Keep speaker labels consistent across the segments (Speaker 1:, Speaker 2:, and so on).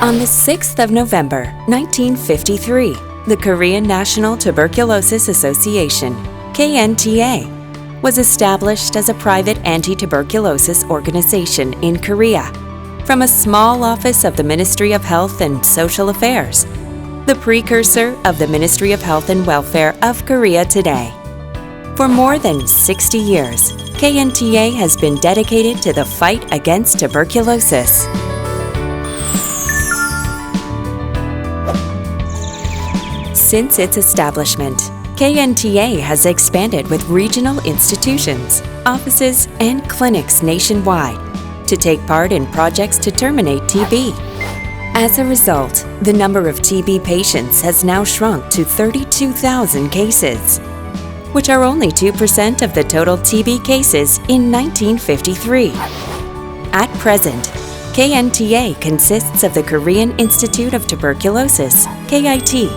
Speaker 1: On the 6th of November, 1953, the Korean National Tuberculosis Association, KNTA, was established as a private anti-tuberculosis organization in Korea from a small office of the Ministry of Health and Social Affairs, the precursor of the Ministry of Health and Welfare of Korea today. For more than 60 years, KNTA has been dedicated to the fight against tuberculosis. Since its establishment, KNTA has expanded with regional institutions, offices, and clinics nationwide to take part in projects to terminate TB. As a result, the number of TB patients has now shrunk to 32,000 cases, which are only 2% of the total TB cases in 1953. At present, KNTA consists of the Korean Institute of Tuberculosis, KIT,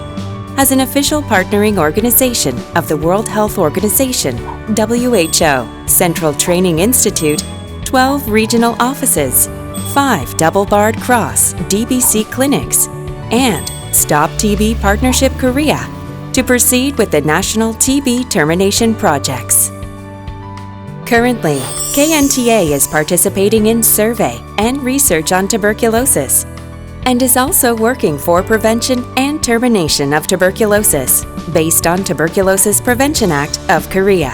Speaker 1: as an official partnering organization of the World Health Organization, WHO, Central Training Institute, 12 regional offices, 5 double-barred cross DBC clinics, and Stop TB Partnership Korea to proceed with the national TB termination projects. Currently, KNTA is participating in survey and research on tuberculosis and is also working for prevention and termination of tuberculosis based on Tuberculosis Prevention Act of Korea.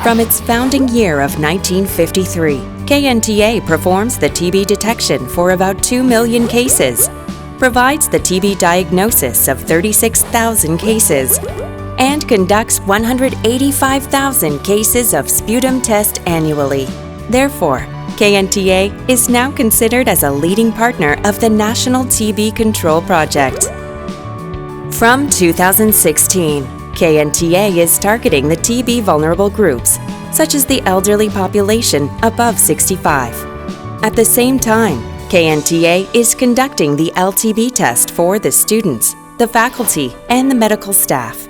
Speaker 1: From its founding year of 1953, KNTA performs the TB detection for about 2 million cases, provides the TB diagnosis of 36,000 cases, and conducts 185,000 cases of sputum test annually. Therefore, KNTA is now considered as a leading partner of the National TB Control Project. From 2016, KNTA is targeting the TB vulnerable groups, such as the elderly population above 65. At the same time, KNTA is conducting the LTB test for the students, the faculty, and the medical staff.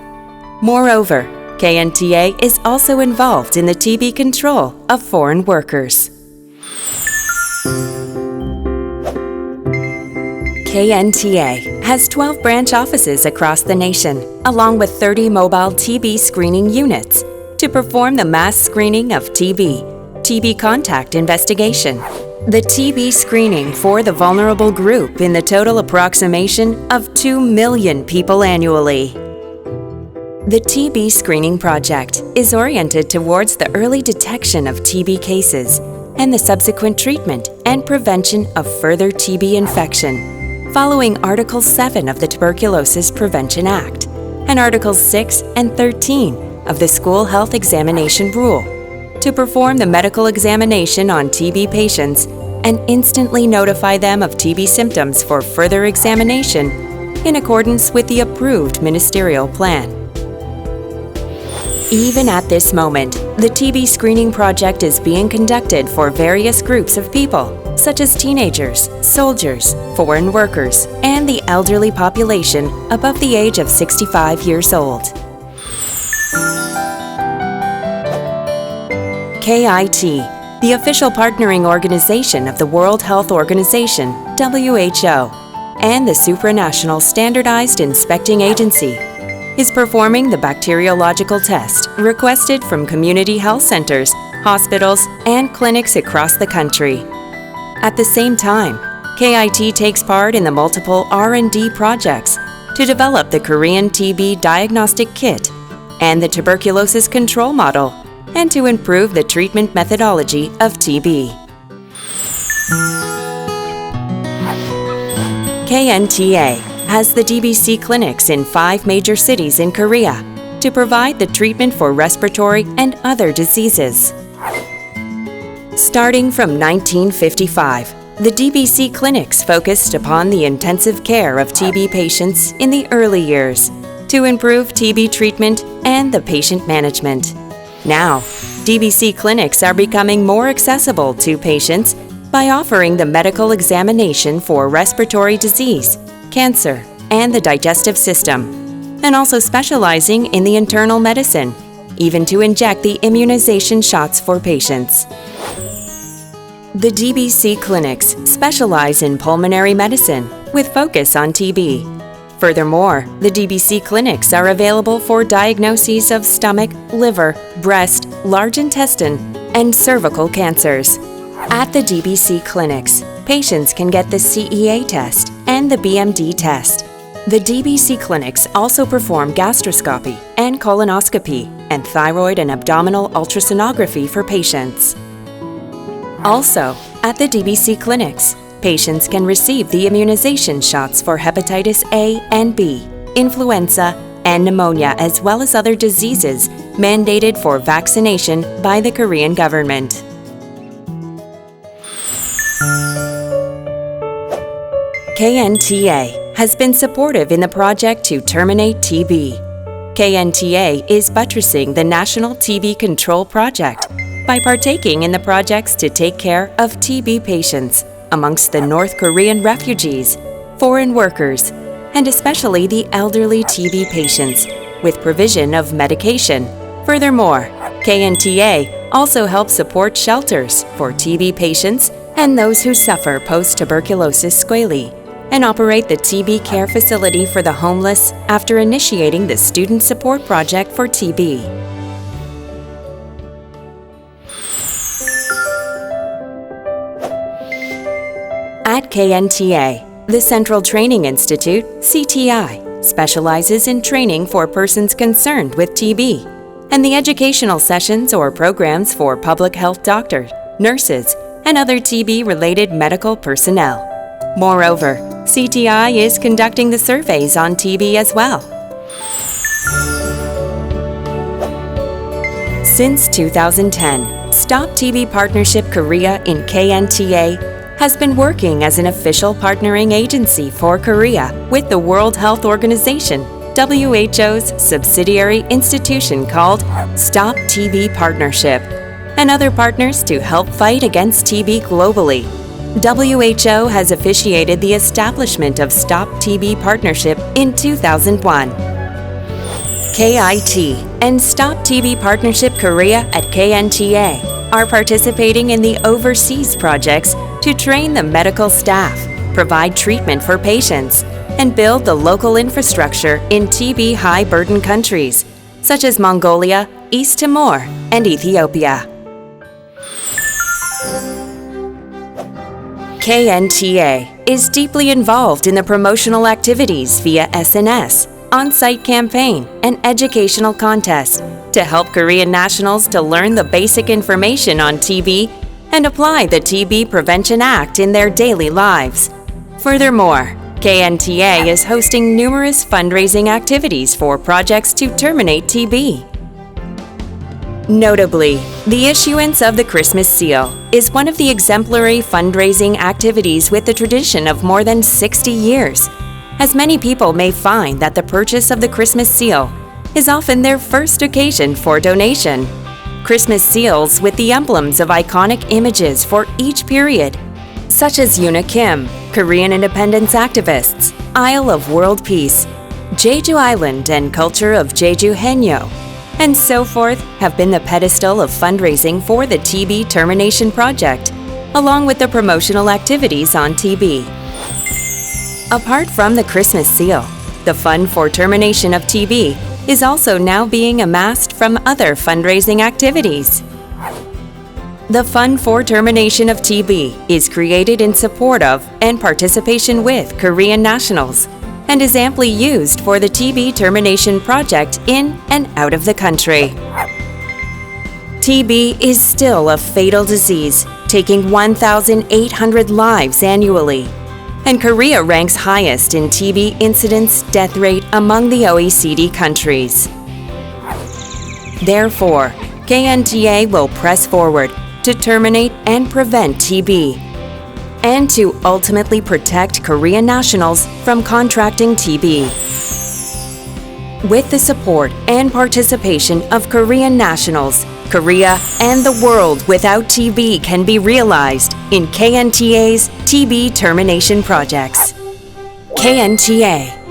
Speaker 1: Moreover, KNTA is also involved in the TB control of foreign workers. KNTA has 12 branch offices across the nation, along with 30 mobile TB screening units to perform the mass screening of TB contact investigation, the TB screening for the vulnerable group in the total approximation of 2 million people annually. The TB screening project is oriented towards the early detection of TB cases and the subsequent treatment and prevention of further TB infection, following Article 7 of the Tuberculosis Prevention Act and Articles 6 and 13 of the School Health Examination Rule, to perform the medical examination on TB patients and instantly notify them of TB symptoms for further examination in accordance with the approved ministerial plan. Even at this moment, the TB screening project is being conducted for various groups of people, such as teenagers, soldiers, foreign workers, and the elderly population above the age of 65 years old. KIT, the official partnering organization of the World Health Organization, WHO, and the Supranational Standardized Inspecting Agency, is performing the bacteriological test requested from community health centers, hospitals, and clinics across the country. At the same time, KIT takes part in the multiple R&D projects to develop the Korean TB diagnostic kit and the tuberculosis control model, and to improve the treatment methodology of TB. KNTA has the DBC clinics in 5 major cities in Korea to provide the treatment for respiratory and other diseases. Starting from 1955, the DBC clinics focused upon the intensive care of TB patients in the early years to improve TB treatment and the patient management. Now, DBC clinics are becoming more accessible to patients by offering the medical examination for respiratory disease, cancer, and the digestive system, and also specializing in the internal medicine, even to inject the immunization shots for patients. The DBC clinics specialize in pulmonary medicine with focus on TB. Furthermore, the DBC clinics are available for diagnoses of stomach, liver, breast, large intestine, and cervical cancers. At the DBC clinics, patients can get the CEA test and the BMD test. The DBC clinics also perform gastroscopy and colonoscopy and thyroid and abdominal ultrasonography for patients. Also, at the DBC clinics, patients can receive the immunization shots for hepatitis A and B, influenza, and pneumonia, as well as other diseases mandated for vaccination by the Korean government. KNTA has been supportive in the project to terminate TB. KNTA is buttressing the National TB Control Project by partaking in the projects to take care of TB patients amongst the North Korean refugees, foreign workers, and especially the elderly TB patients, with provision of medication. Furthermore, KNTA also helps support shelters for TB patients and those who suffer post-tuberculosis sequelae, and operate the TB care facility for the homeless after initiating the Student Support Project for TB. At KNTA, the Central Training Institute, CTI, specializes in training for persons concerned with TB, and the educational sessions or programs for public health doctors, nurses, and other TB-related medical personnel. Moreover, CTI is conducting the surveys on TB as well. Since 2010, Stop TB Partnership Korea in KNTA has been working as an official partnering agency for Korea with the World Health Organization, WHO's subsidiary institution called Stop TB Partnership, and other partners to help fight against TB globally. WHO has officiated the establishment of Stop TB Partnership in 2001. KIT and Stop TB Partnership Korea at KNTA are participating in the overseas projects to train the medical staff, provide treatment for patients, and build the local infrastructure in TB high-burden countries, such as Mongolia, East Timor, and Ethiopia. KNTA is deeply involved in the promotional activities via SNS, on-site campaign, and educational contests to help Korean nationals to learn the basic information on TB and apply the TB Prevention Act in their daily lives. Furthermore, KNTA is hosting numerous fundraising activities for projects to terminate TB. Notably, the issuance of the Christmas seal is one of the exemplary fundraising activities with a tradition of more than 60 years, as many people may find that the purchase of the Christmas seal is often their first occasion for donation. Christmas seals with the emblems of iconic images for each period, such as Yoona Kim, Korean independence activists, Isle of World Peace, Jeju Island and culture of Jeju Haenyeo, and so forth, have been the pedestal of fundraising for the TB Termination Project, along with the promotional activities on TB. Apart from the Christmas seal, the fund for termination of TB is also now being amassed from other fundraising activities. The Fund for Termination of TB is created in support of and participation with Korean nationals and is amply used for the TB Termination Project in and out of the country. TB is still a fatal disease, taking 1,800 lives annually, and Korea ranks highest in TB incidence death rate among the OECD countries. Therefore, KNTA will press forward to terminate and prevent TB, and to ultimately protect Korean nationals from contracting TB. With the support and participation of Korean nationals, Korea and the world without TB can be realized in KNTA's TB termination projects. KNTA